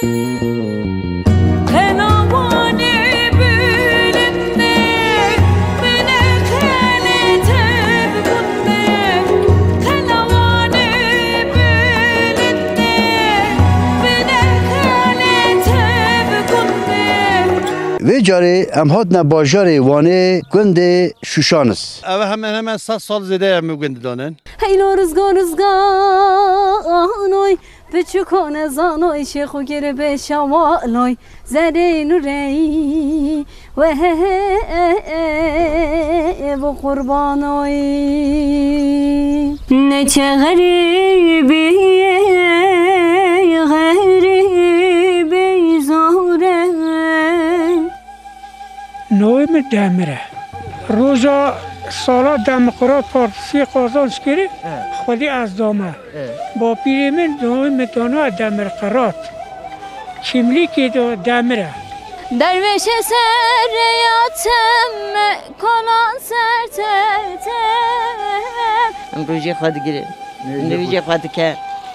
Ve cari em hatne bajarê Wanê gundê Şuşanis. Ev hemen 100 sal zêde em gundê danin. Heylo rizganoy biçukone zanoy şexu gere beşavaloy zerê nurey ve bu kurbanoy neçe garibi garibi zore نوی می دمره روزا سالا دموکرات پارتی قازانش کردی خودی از دامه با پیری من نوی می دانو دمرقرات kimlik idi demire. Dervişe serreyatım konan sertertem Rûjê xwe digire nivîjê xwe dike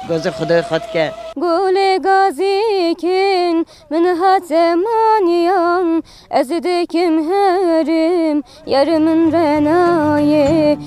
gozê Xwedayê xwe dike Gulê gazîkin min hat zemaniyan ez dikim herim yarimin renayê